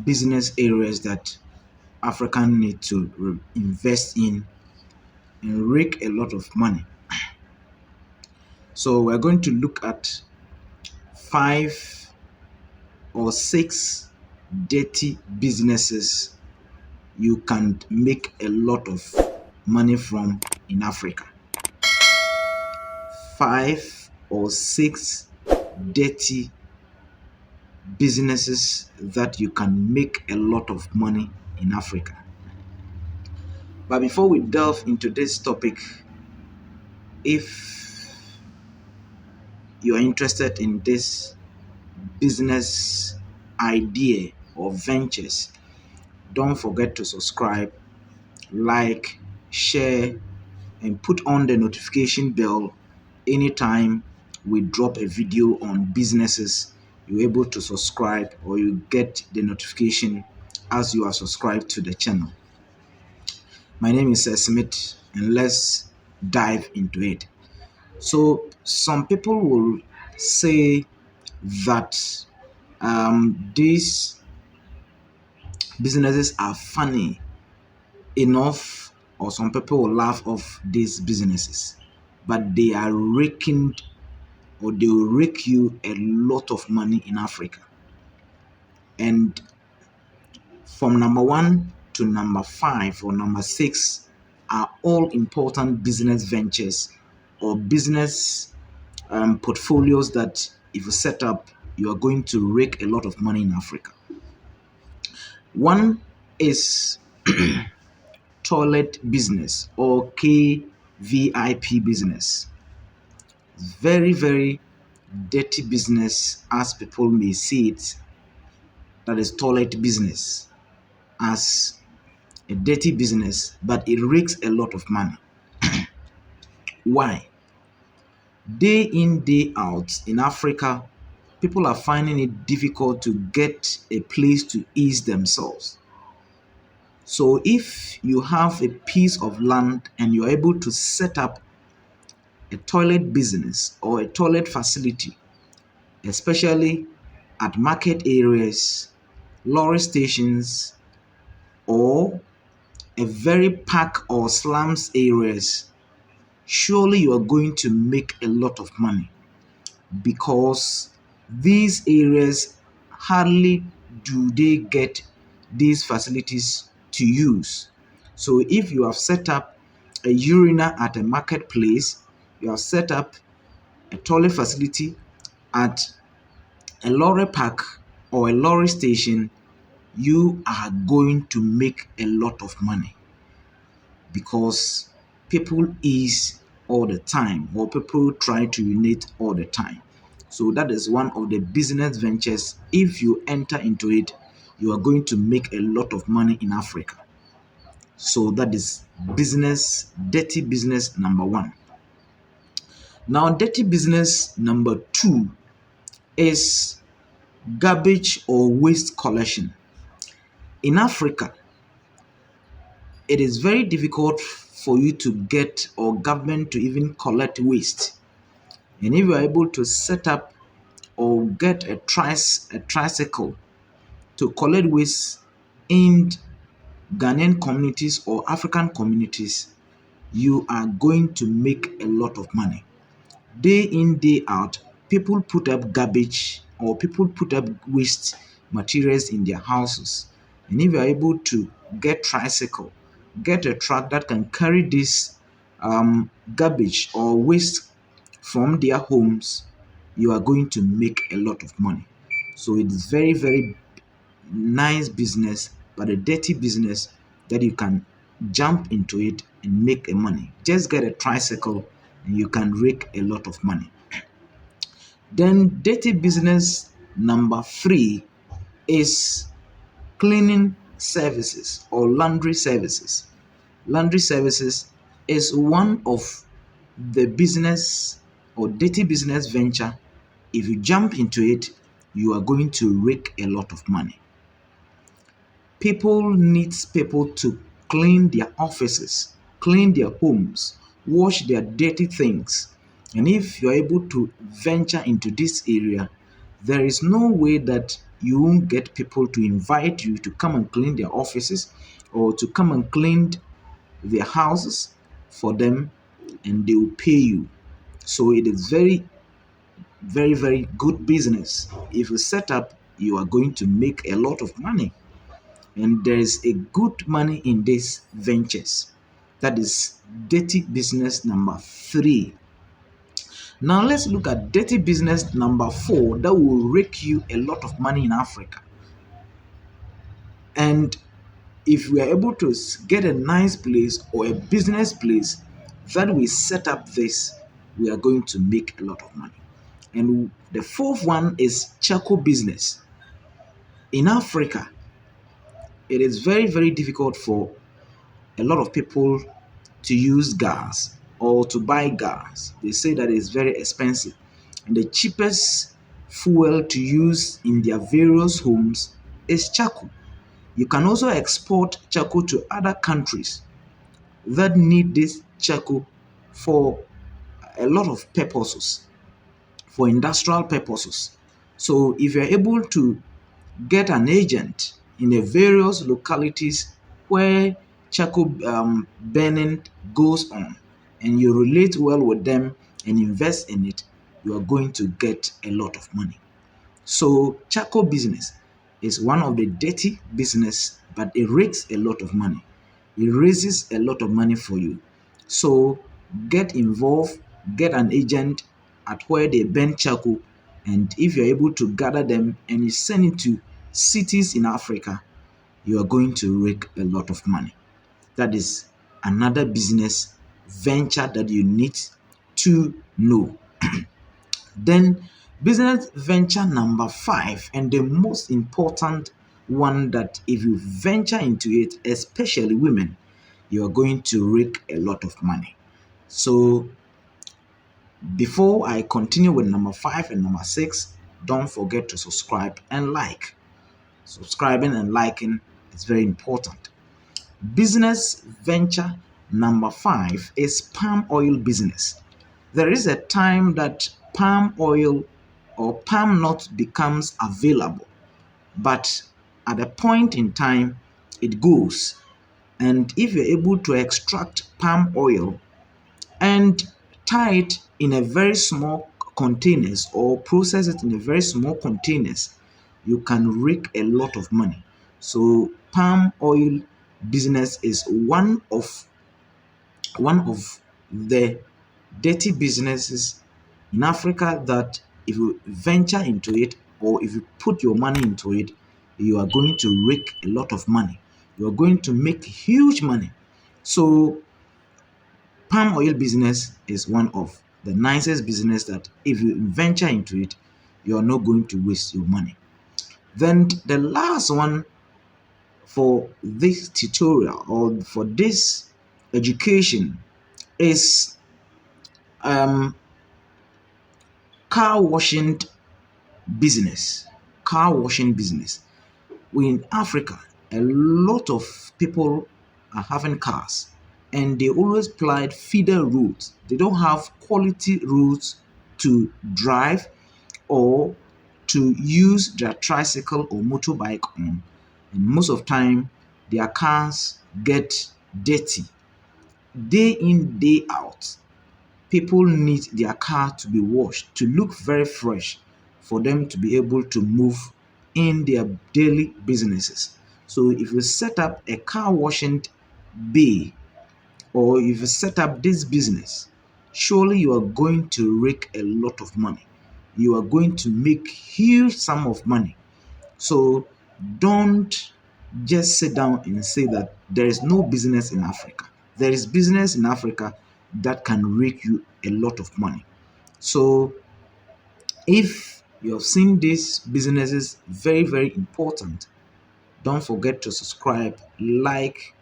business areas that African need to invest in and rake a lot of money. So we're going to look at 5 or 6 dirty businesses you can make a lot of money from in Africa. 5 or 6 dirty businesses that you can make a lot of money in Africa. But before we delve into this topic, if you are interested in this business idea or ventures, don't forget to subscribe, like, share, and put on the notification bell anytime we drop a video on businesses. You're able to subscribe or you get the notification as you are subscribed to the channel. My name is Smith, and let's dive into it. So some people will say that these businesses are funny enough, or some people will laugh off these businesses, but they are raking, or they will rake you a lot of money in Africa. And from number 1 to number 5 or number 6 are all important business ventures or business portfolios that if you set up, you are going to rake a lot of money in Africa. One is toilet business or KVIP business. Very, very dirty business as people may see it. That is toilet business as a dirty business, but it rakes a lot of money. Why? Day in, day out in Africa, people are finding it difficult to get a place to ease themselves. So if you have a piece of land and you're able to set up a toilet business or a toilet facility, especially at market areas, lorry stations, or a very pack or slums areas, surely you are going to make a lot of money, because these areas hardly do they get these facilities to use. So if you have set up a urinal at a marketplace, you have set up a toilet facility at a lorry park or a lorry station, you are going to make a lot of money, because people ease all the time or people try to urinate all the time. So that is one of the business ventures. If you enter into it, you are going to make a lot of money in Africa. So that is dirty business number 1. Now, dirty business number 2 is garbage or waste collection. In Africa, it is very difficult for you to get or government to even collect waste. And if you are able to set up or get a tricycle to collect waste in Ghanaian communities or African communities, you are going to make a lot of money. Day in, day out, people put up garbage or people put up waste materials in their houses. And if you are able to get a truck that can carry this garbage or waste from their homes, you are going to make a lot of money. So it is very, very nice business, but a dirty business that you can jump into it and make a money. Just get a tricycle and you can rake a lot of money. Then dirty business number 3 is cleaning services or laundry services. Laundry services is one of the business or dirty business venture. If you jump into it, you are going to rake a lot of money. People need people to clean their offices, clean their homes, wash their dirty things. And if you're able to venture into this area, there is no way that you won't get people to invite you to come and clean their offices or to come and clean their houses for them, and they will pay you. So it is very good business. If you set up, you are going to make a lot of money, and there is a good money in these ventures. That is dirty business number 3. Now let's look at dirty business number 4 that will rake you a lot of money in Africa. And if we are able to get a nice place or a business place that we set up this, we are going to make a lot of money. And the fourth one is charcoal business. In Africa, it is very difficult for a lot of people to use gas or to buy gas. They say that it's very expensive. And the cheapest fuel to use in their various homes is charcoal. You can also export charcoal to other countries that need this charcoal for a lot of purposes, for industrial purposes. So if you're able to get an agent in the various localities where charcoal burning goes on, and you relate well with them and invest in it, you are going to get a lot of money. So charcoal business is one of the dirty business, but it rakes a lot of money. It raises a lot of money for you. So get involved, get an agent at where they burn charcoal, and if you're able to gather them and you send it to cities in Africa, you are going to rake a lot of money. That is another business venture that you need to know. Then business venture number 5, and the most important one, that if you venture into it, especially women, you are going to rake a lot of money. So before I continue with number 5 and number 6, don't forget to subscribe and like. Subscribing and liking is very important. Business venture number 5 is palm oil business. There is a time that palm oil or palm nut becomes available, but at a point in time it goes. And if you're able to extract palm oil and tie it in a very small containers or process it in a very small containers, you can rake a lot of money. So palm oil business is one of the dirty businesses in Africa that if you venture into it or if you put your money into it, you are going to rake a lot of money. You are going to make huge money. So palm oil business is one of the nicest business that if you venture into it, you are not going to waste your money. Then the last one for this tutorial or for this education is car washing business. Car washing business. In Africa, a lot of people are having cars and they always plied feeder routes. They don't have quality routes to drive or to use their tricycle or motorbike on. And most of the time, their cars get dirty. Day in, day out, people need their car to be washed to look very fresh for them to be able to move in their daily businesses. So if you set up a car washing bay or if you set up this business, surely you are going to rake a lot of money. You are going to make huge sum of money. So don't just sit down and say that there is no business in Africa. There is business in Africa that can rake you a lot of money. So if you have seen these businesses very important, don't forget to subscribe, like,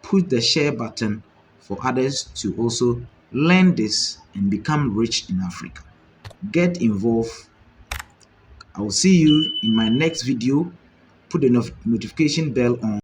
put the share button for others to also learn this and become rich in Africa. Get involved. I will see you in my next video. Put the notification bell on.